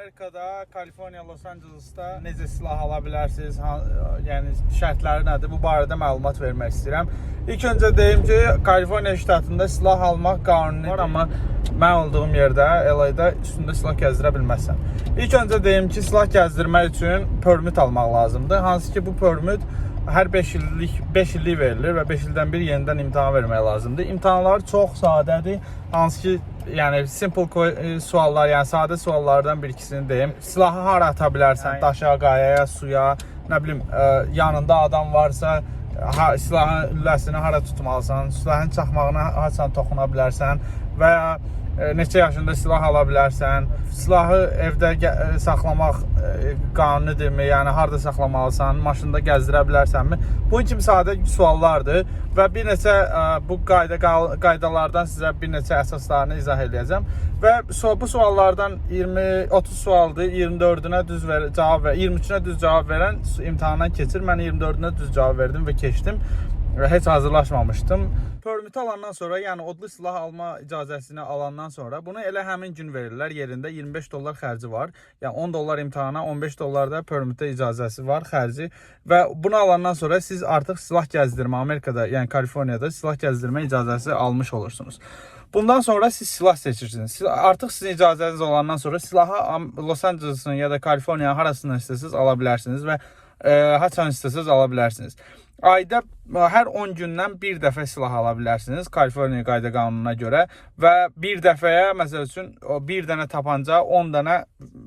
Amerikada, Kaliforniya, Los Angeles'da necə silah ala bilərsiniz, yəni şərtləri nədir? Bu barədə məlumat vermək istəyirəm. İlk öncə deyim ki, Kaliforniya ştatında silah almaq qanuni var, amma mən olduğum yerdə, LA-da üstündə silah gəzdirə bilməzsən. İlk öncə deyim ki, silah gəzdirmək üçün permit almaq lazımdır. Hansı ki, bu permit hər 5 illik verilir və 5 ildən bir yenidən imtahan vermək lazımdır. İmtahanlar çox sadədir. Hansı ki, yəni simple suallar, yəni sadə suallardan bir ikisini deyim. Silahı hara ata bilərsən? Daşa, qayaya, suya, nə bilim, yanında adam varsa silahın lüləsini hara tutmalısan, silahın çaxmağına haçan toxuna bilərsən və ya neçə yaşında silah ala bilərsən, silahı evdə saxlamaq qanunidirmi, yəni harada saxlamalısan, maşında gəzdirə bilərsənmi? Bunun kimi sadə suallardır və bir neçə bu qaydalardan sizə bir neçə əsaslarını izah edəcəm və bu suallardan 30 sualdır, 24-ünə düz cavab və 23-ünə düz cavab verən imtahandan keçir. Mən 24-ünə düz cavab verdim və keçdim. Heç hazırlaşmamışdım. Permiti alandan sonra, yəni odlu silah alma icazəsini alandan sonra bunu elə həmin gün verirlər. Yerində $25 xərci var. Yəni $10 imtahana, $15 da permitə icazəsi var, xərci. Və bunu alandan sonra siz artıq silah gəzdirmə, Amerikada, yəni Kaliforniyada silah gəzdirmə icazəsi almış olursunuz. Bundan sonra siz silah seçirsiniz. Artıq sizin icazəniz olandan sonra silahı Los Angeles'ın ya da Kaliforniya harasından istəsiniz ala bilərsiniz və haçan istəsiniz ala bilərsiniz. Ayda hər 10 gündən bir dəfə silah ala bilərsiniz Kaliforniya qayda qanununa görə və bir dəfəyə, məsəl üçün, bir dənə tapanca, 10 dənə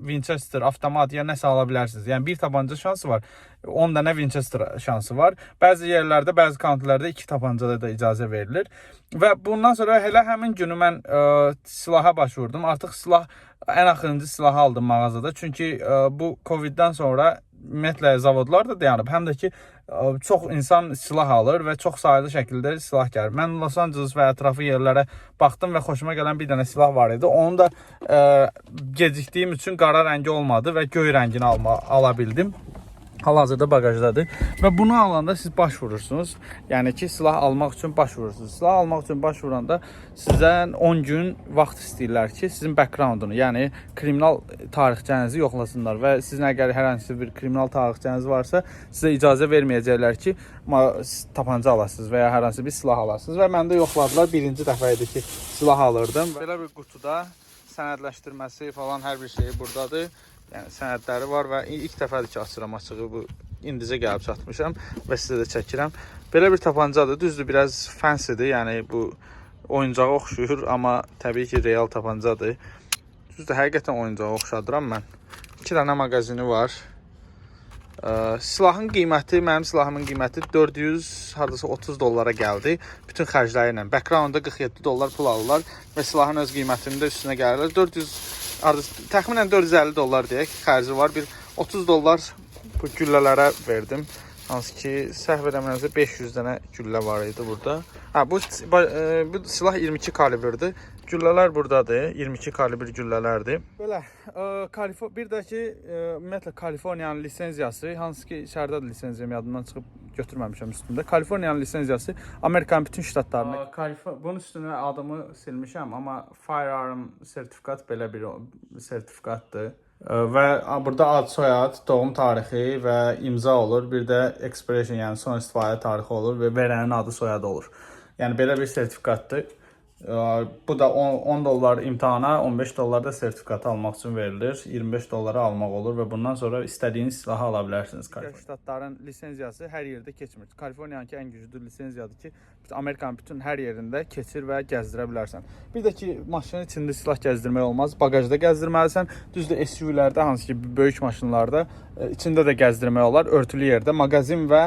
Winchester avtomat ya nəsə ala bilərsiniz. Yəni bir tapanca şansı var, 10 dənə Winchester şansı var. Bəzi yerlərdə, bəzi countylərdə 2 tapancada da icazə verilir. Və bundan sonra elə həmin günü mən silaha başvurdum. Artıq ən axırıncı silahı aldım mağazada. Çünki bu Covid'dən sonra ümumiyyətlə zavodlar da dayanıb. Həm də ki, çox insan silah alır və çox sayılı şəkildə silah gəlir. Mən Los Angeles və ətrafı yerlərə baxdım və xoşuma gələn bir dənə silah var idi. Onu da gecikdiyim üçün qara rəngi olmadı və göy rəngini ala bildim. Hal-hazırda bagajdadır və bunu alanda siz başvurursunuz. Yəni ki, silah almaq üçün başvurursunuz. Silah almaq üçün başvuranda sizdən 10 gün vaxt istəyirlər ki, sizin backgroundunu, yəni kriminal tarixçənizi yoxlasınlar və sizin əgər hər hansı bir kriminal tarixçəniz varsa, sizə icazə verməyəcəklər ki, tapanca alasınız və ya hər hansı bir silah alasınız və məndə yoxladılar. Birinci dəfə idi ki, silah alırdım. Belə bir qutuda sənədləşdirməsi falan hər bir şey buradadır. Yəni sənədləri var və ilk dəfədir ki, açıram açığı, bu indicə gəlib çatmışam və sizə də çəkirəm. Belə bir tapancadır, düzdür, biraz fancydir, yəni bu oyuncağa oxşuyur, amma təbii ki, real tapancadır. Düzdür, həqiqətən oyuncağa oxşadıram mən. 2 dənə mağazini var. Silahın qiyməti, mənim silahımın qiyməti $430 gəldi. Bütün xərcləri ilə. Backgroundda $47 pul alırlar və silahın öz qiymətini də üstünə gəlirlər. Təxminən $450 deyək, xərci var. Bir $30 bu güllələrə verdim. Hansı ki, səhv eləmirəmsə 500 dənə güllə var idi burada. Bu silah 22 kalibrdir. Güllələr buradadır. 22 kalibr güllələrdir. Belə, bir də ki, ümumiyyətlə Kaliforniyanın lisenziyası, hansı ki, şəhərdadır lisenziyam, yadımdan çıxıb götürməmişəm üstündə. Kaliforniyanın lisenziyası Amerikanın bütün ştatlarına. Bunun üstünə adımı silmişəm, amma Firearm sertifikat belə bir sertifikatdır. Və burada ad, soyad, doğum tarixi və imza olur. Bir də expiration, yəni son istifadə tarixi olur və verənin adı, soyadı olur. Yəni belə bir sertifikatdır. Bu da $10 imtahana, $15 da sertifikatı almaq üçün verilir. $25 almaq olur və bundan sonra istədiyiniz silahı ala bilərsiniz. Ştatların lisenziyası hər yerdə keçmir. Kaliforniyanın ən güclü lisenziyadır ki, Amerikanın bütün hər yerində keçir və gəzdirə bilərsən. Bir də ki, maşının içində silah gəzdirmək olmaz. Bagajda gəzdirməlisən. Düzdür, SUV-lərdə, hansı ki, böyük maşınlarda içində də gəzdirmək olar. Örtülü yerdə mağazin və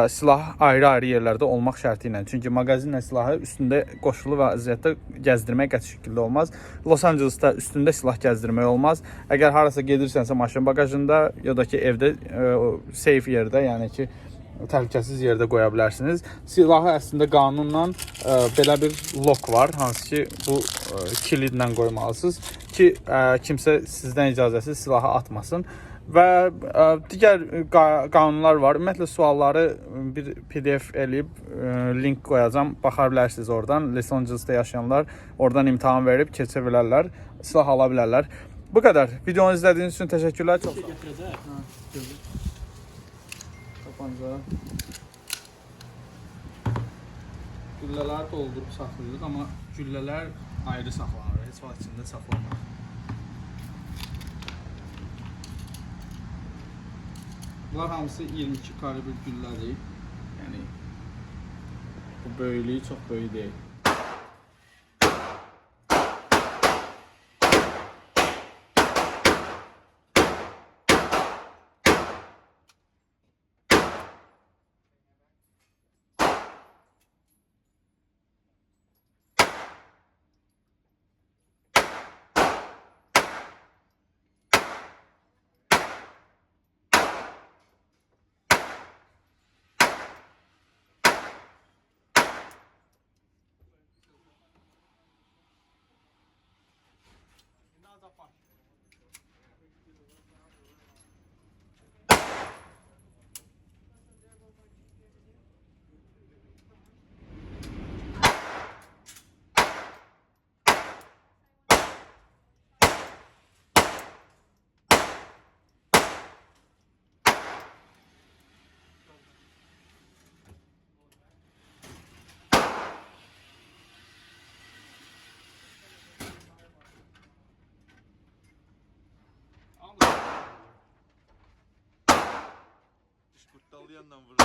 silah ayrı-ayrı yerlərdə olmaq şərti ilə. Çünki mağazinlə silahı üstündə qoşulu vəziyyətdə gəzdirmək qəti şəkildə olmaz. Los Angeles'da üstündə silah gəzdirmək olmaz. Əgər harasa gedirsənsə maşın bagajında ya da ki, evdə safe yerdə, yəni ki, təhlükəsiz yerdə qoya bilərsiniz. Silahı əslində qanunla belə bir lock var, hansı ki, bu kilidlə qoymalısınız ki, kimsə sizdən icazəsiz silahı atmasın. Və digər qanunlar var. Ümumiyyətlə sualları bir PDF eləyib link qoyacam. Baxa bilərsiniz oradan. Los Angeles'da yaşayanlar oradan imtahan verib keçə bilərlər. Silah ala bilərlər. Bu kadar. Videonu izlediğiniz için teşekkürler. Çok sağ olun. Tapanca. Güllələri doldurub saxlayırıq, amma güllələr ayrı saxlanır, heç vaxt içində saxlanmır. Bunlar hamısı 22 kalibr güllədir. Yəni bu böyüklüyü çox böyük deyil. Kurtlalı yandan vurdu.